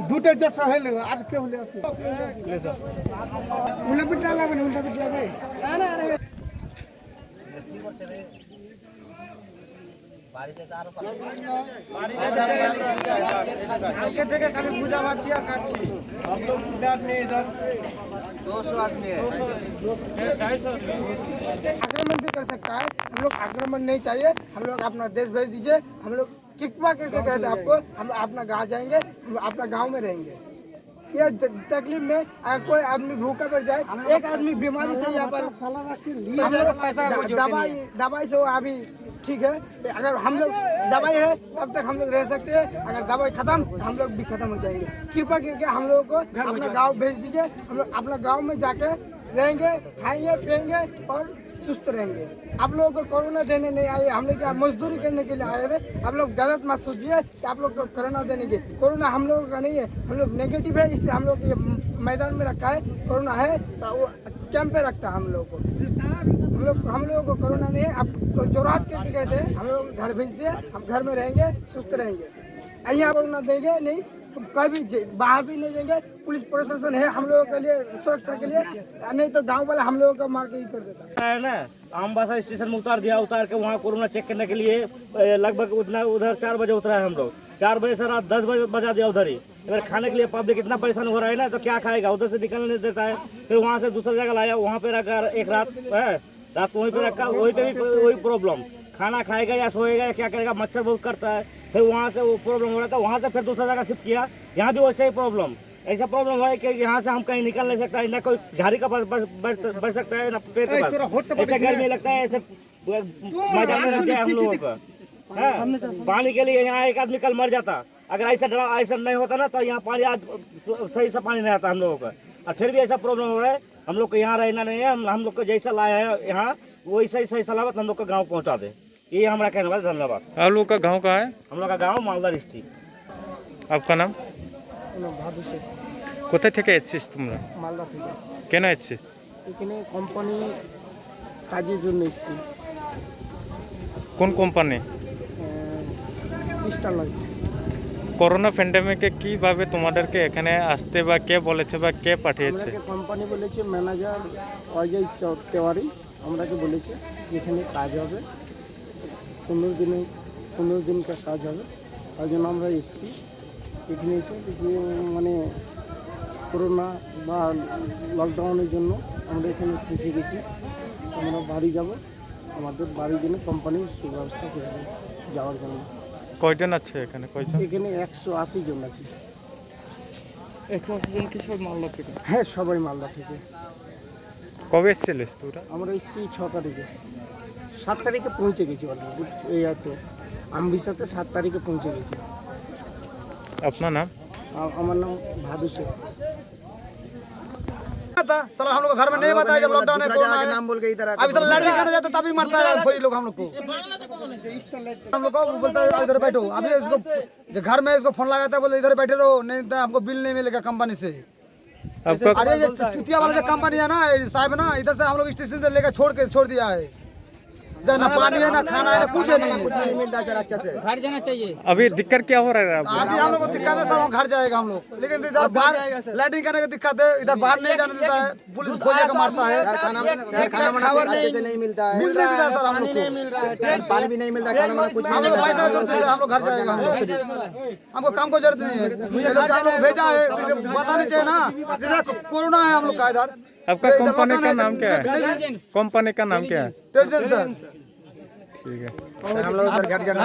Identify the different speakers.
Speaker 1: দুটো জট্টা হইলে আর কে হলে আছে উল্টা পিঠা লাগবে না উল্টা পিঠা লাগবে না না আরে কি করছে রে বাড়িতে তো আরো কালকে থেকে খালি পূজা বাচ্চি আর কাচ্ছি हम लोग इधर में इधर 200 आदमी है 250 आक्रमण भी कर सकता है हम लोग आक्रमण नहीं चाहिए हम लोग अपना देश भेज दीजिए हम लोग कृपा करके कहते हैं आपको हम अपना गाँव जाएंगे हम अपना गाँव में रहेंगे ये तकलीफ में अगर कोई आदमी भूखा पड़ जाए एक आदमी बीमारी से यहाँ पर दवाई से वो अभी ठीक है अगर हम लोग दवाई है तब तक हम लोग रह सकते हैं अगर दवाई खत्म तो हम लोग भी खत्म हो जाएंगे कृपा करके हम लोगों को अपना गांव भेज दीजिए हम लोग अपना गांव में जाके रहेंगे खाएंगे पिएंगे और सुस्त रहेंगे आप लोगों को कोरोना देने नहीं आए हम लोग यहाँ मजदूरी करने के लिए आए थे आप लोग गलत मत सोचिए कि आप लोग को कोरोना देने के कोरोना हम लोगों का नहीं है हम लोग नेगेटिव है इसलिए हम लोग ये मैदान में रखा है कोरोना है तो वो कैंप पे रखता है हम लोग को हम लोगों को कोरोना नहीं है आपको जोरात करके कहते हैं हम लोग घर भेज दिए हम घर में रहेंगे सुस्त रहेंगे यहाँ कोरोना देंगे नहीं तो कभी बाहर भी नहीं देंगे पुलिस प्रशासन है हम लोगों के लिए सुरक्षा के लिए नहीं तो गांव वाले हम लोगों को मार के ही कर देता है ना आमबासा स्टेशन में उतार के वहाँ कोरोना चेक करने के लिए लगभग उधर 4 बजे उतरा है हम लोग 4 बजे से रात 10 बजे बजा दिया उधर ही अगर खाने के लिए पब्लिक इतना परेशान हो रहा है ना तो क्या खाएगा उधर से निकलने नहीं देता है फिर वहाँ से दूसरी जगह लाया वहाँ पे रखा एक रात वहीं पे रखा वहीं पे भी वही प्रॉब्लम खाना खाएगा या सोएगा या क्या करेगा मच्छर बहुत करता है फिर वहाँ से वो प्रॉब्लम हो रहा था वहाँ से फिर दूसरा जगह शिफ्ट किया यहाँ भी वैसे ही प्रॉब्लम ऐसा प्रॉब्लम है कि यहाँ से हम कहीं निकल नहीं सकता है ना कोई झाड़ी का बढ़ सकता है ना पेड़ का ऐसे गर्मी लगता है ऐसे मजा में रहते हैं हम लोगों का पानी के लिए यहाँ एक आदमी कल मर जाता अगर ऐसा नहीं होता ना तो यहाँ पानी आज सही से पानी नहीं आता हम लोगों का और फिर भी ऐसा प्रॉब्लम हो रहा है हम लोग को यहाँ रहना नहीं है हम लोग को जैसा लाया है यहाँ वही सही सलामत हम लोग का गाँव पहुँचा दे ये हमारा कहने वाला धन्यवाद।
Speaker 2: आप लोग का गांव कहाँ है?
Speaker 1: हम लोग का गांव मालदा डिस्ट्रिक्ट।
Speaker 2: आपका नाम? কোথা থেকে এসেছিস তোমরা?
Speaker 1: মালদা থেকে।
Speaker 2: কেন এসেছিস?
Speaker 1: এখানে কোম্পানি কাজের জন্য এসেছি।
Speaker 2: কোন কোম্পানি?
Speaker 1: Crystal light.
Speaker 2: করোনা প্যান্ডেমিকে কিভাবে তোমাদেরকে এখানে আসতে বা কে বলেছে বা কে পাঠিয়েছে?
Speaker 1: আমাকে কোম্পানি বলেছে ম্যানেজার অজয় তেওয়ারি আমরাকে বলেছে এখানে কাজ হবে 15 दिन का কাজ হবে তার জন্য আমরা এসেছি এখানে এসে মানে করোনা বা লকডাউনের জন্য আমরা এখানে ফেসে গেছি আমরা বাড়ি যাব আমাদের বাড়ির জন্য কোম্পানির সুব্যবস্থা করে যাওয়ার জন্য।
Speaker 2: কয়জন আছে এখানে? কয়জন?
Speaker 1: এখানে 180 জন আছে।
Speaker 2: 180 জন কি সব মালদা থেকে?
Speaker 1: হ্যাঁ সবাই মালদা থেকে।
Speaker 2: কবে এসেছিলিস তোরা?
Speaker 1: আমরা এসেছি 6 তারিখে 7 তারিখে পৌঁছে গেছি অলরেডি এইতে আমবিসাতে 7 তারিখে পৌঁছে গেছি।
Speaker 2: আপনার নাম?
Speaker 1: আমার नाम भादु से।
Speaker 3: साला हम लोग घर में नहीं बताया जब लॉकडाउन है कोरोना है नाम बोल के इधर अभी साला लड़ाई करने जाते तभी मरता है कोई लोग हम लोग को हम लोग को बोलता है इधर बैठो अभी इसको जो घर में इसको फोन लगाता है बोले इधर बैठे रहो नहीं तो हमको बिल नहीं मिलेगा कंपनी से। अरे ये चुतिया वाला जो कंपनी है ना साहब ना इधर से हम लोग स्टेशन से लेकर छोड़ दिया है ना पानी है ना खाना है ना कुछ नहीं मिलता सर अच्छा से घर जाना चाहिए।
Speaker 2: अभी दिक्कत क्या हो रहा है?
Speaker 3: अभी हम लोग को दिक्कत है सब घर जाएगा हम लोग लेकिन इधर बाहर लैट्रिन करने की दिक्कत है इधर बाहर नहीं जाने देता है पुलिस खोजे का मारता है
Speaker 4: खाना अच्छे से नहीं मिलता है
Speaker 3: मिल नहीं देता सर हम लोग को
Speaker 4: पानी भी नहीं मिलता खाना कुछ
Speaker 3: हम लोग पैसा जरूरत है हम लोग घर जाएगा हम लोग हमको काम को जरूरत नहीं है ये लोग हम लोग भेजा है इसे पता नहीं चाहिए ना इधर कोरोना है हम लोग का इधर।
Speaker 2: आपका कंपनी का नाम क्या है? कंपनी का नाम क्या है?
Speaker 3: टेंशन सर
Speaker 2: ठीक है
Speaker 4: हम लोग घर जाना